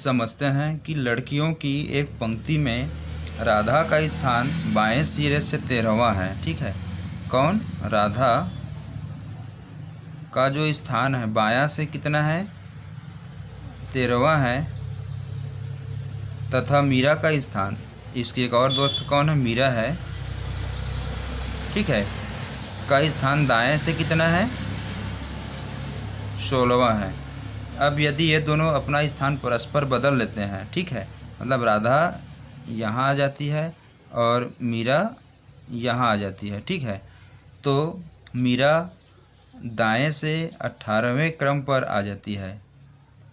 समझते हैं कि लड़कियों की एक पंक्ति में राधा का स्थान बाएं सिरे से 13वां है। ठीक है, कौन? राधा का जो स्थान है बायां से कितना है? 13वां है। तथा मीरा का स्थान, इसकी एक और दोस्त कौन है? मीरा है। ठीक है, का स्थान दाएं से कितना है? 16वां है। अब यदि ये दोनों अपना स्थान परस्पर बदल लेते हैं, ठीक है, मतलब राधा यहाँ आ जाती है और मीरा यहाँ आ जाती है, ठीक है, तो मीरा दाएं से 18वें क्रम पर आ जाती है।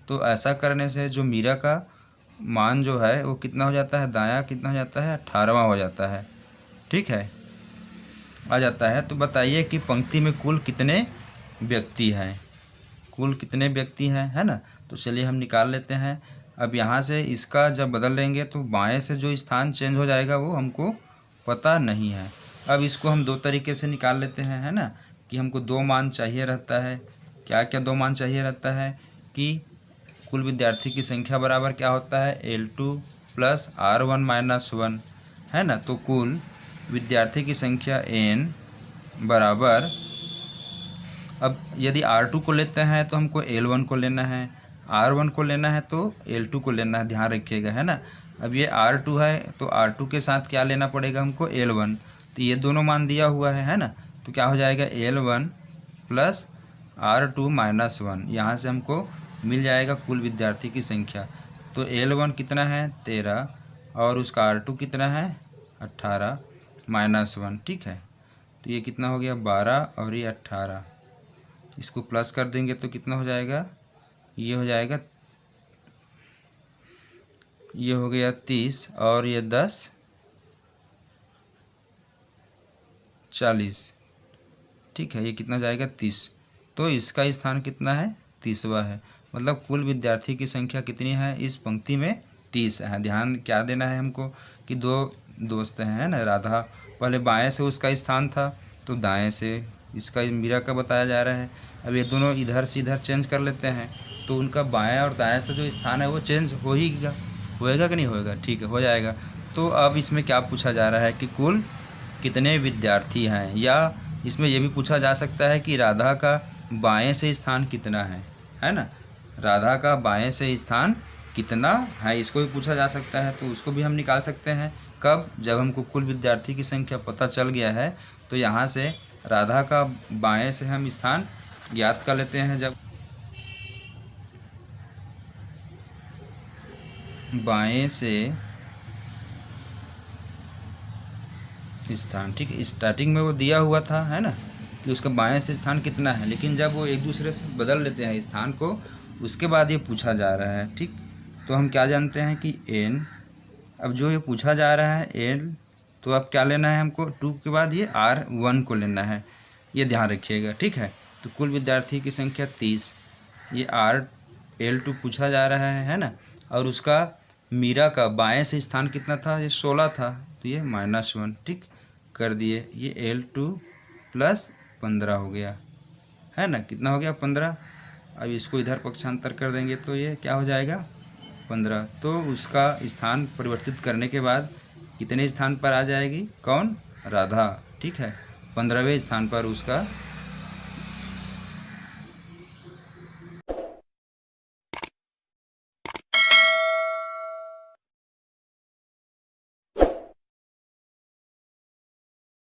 तो ऐसा करने से जो मीरा का मान जो है वो कितना हो जाता है? दायां कितना हो जाता है? 18वां हो जाता है। ठीक है, आ जाता है। तो बताइए कि पंक्ति में कुल कितने व्यक्ति हैं? कुल कितने व्यक्ति हैं, है ना? तो चलिए हम निकाल लेते हैं। अब यहाँ से इसका जब बदल लेंगे तो बाएं से जो स्थान चेंज हो जाएगा वो हमको पता नहीं है। अब इसको हम दो तरीके से निकाल लेते हैं, है ना, कि हमको दो मान चाहिए रहता है। क्या क्या दो मान चाहिए रहता है? कि कुल विद्यार्थी की संख्या बराबर क्या होता है? L2 प्लस R1 माइनस 1, है ना। तो कुल विद्यार्थी की संख्या n बराबर, अब यदि R2 को लेते हैं तो हमको L1 को लेना है, R1 को लेना है तो L2 को लेना है, ध्यान रखिएगा, है ना। अब ये R2 है तो R2 के साथ क्या लेना पड़ेगा हमको? L1। तो ये दोनों मान दिया हुआ है ना। तो क्या हो जाएगा? L1 plus R2 minus 1। यहाँ से हमको मिल जाएगा कुल विद्यार्थी की संख्या। तो L1 कितना है? 13, और उसका R2 कितना है? 18 माइनस 1। ठीक है, तो ये कितना हो गया? 12 और ये 18। इसको प्लस कर देंगे तो कितना हो जाएगा? ये हो जाएगा, ये हो गया 30, और ये 10 40। ठीक है, ये कितना जाएगा? 30। तो इसका स्थान कितना है? 30वां है। मतलब कुल विद्यार्थी की संख्या कितनी है इस पंक्ति में? 30 है। ध्यान क्या देना है हमको कि दो दोस्त हैं, है ना। राधा पहले बाएं से उसका स्थान था तो दाएं से इसका मीरा का बताया जा रहा है। अब ये दोनों इधर से इधर चेंज कर लेते हैं तो उनका बाएं और दाएं से जो स्थान है वो चेंज होएगा कि नहीं होएगा? ठीक है, हो जाएगा। तो अब इसमें क्या पूछा जा रहा है कि कुल कितने विद्यार्थी हैं, या इसमें यह भी पूछा जा सकता है कि राधा का बाएं से स्थान कितना है ना। राधा का बाएं से स्थान कितना है, इसको भी पूछा जा सकता है। तो उसको भी हम निकाल सकते हैं। कब? जब हमको कुल विद्यार्थी की संख्या पता चल गया है तो यहाँ से राधा का बाएं से हम स्थान ज्ञात कर लेते हैं। जब बाएं से स्थान, ठीक है, स्टार्टिंग में वो दिया हुआ था, है ना, कि उसका बाएं से स्थान कितना है, लेकिन जब वो एक दूसरे से बदल लेते हैं स्थान को, उसके बाद ये पूछा जा रहा है। ठीक, तो हम क्या जानते हैं कि n, अब जो ये पूछा जा रहा है n, तो अब क्या लेना है हमको? 2 के बाद ये R1 को लेना है, ये ध्यान रखिएगा। ठीक है, तो कुल विद्यार्थी की संख्या 30, ये L2 पूछा जा रहा है ना। और उसका मीरा का बाएं से स्थान कितना था? ये 16 था, तो ये -1। ठीक कर दिए, ये L2 प्लस 15 हो गया, है ना। कितना हो गया? 15। अब इसको इधर पक्षांतर कर देंगे तो ये क्या हो जाएगा? 15। तो उसका स्थान परिवर्तित करने के बाद कितने स्थान पर आ जाएगी? कौन? राधा। ठीक है, 15वें स्थान पर उसका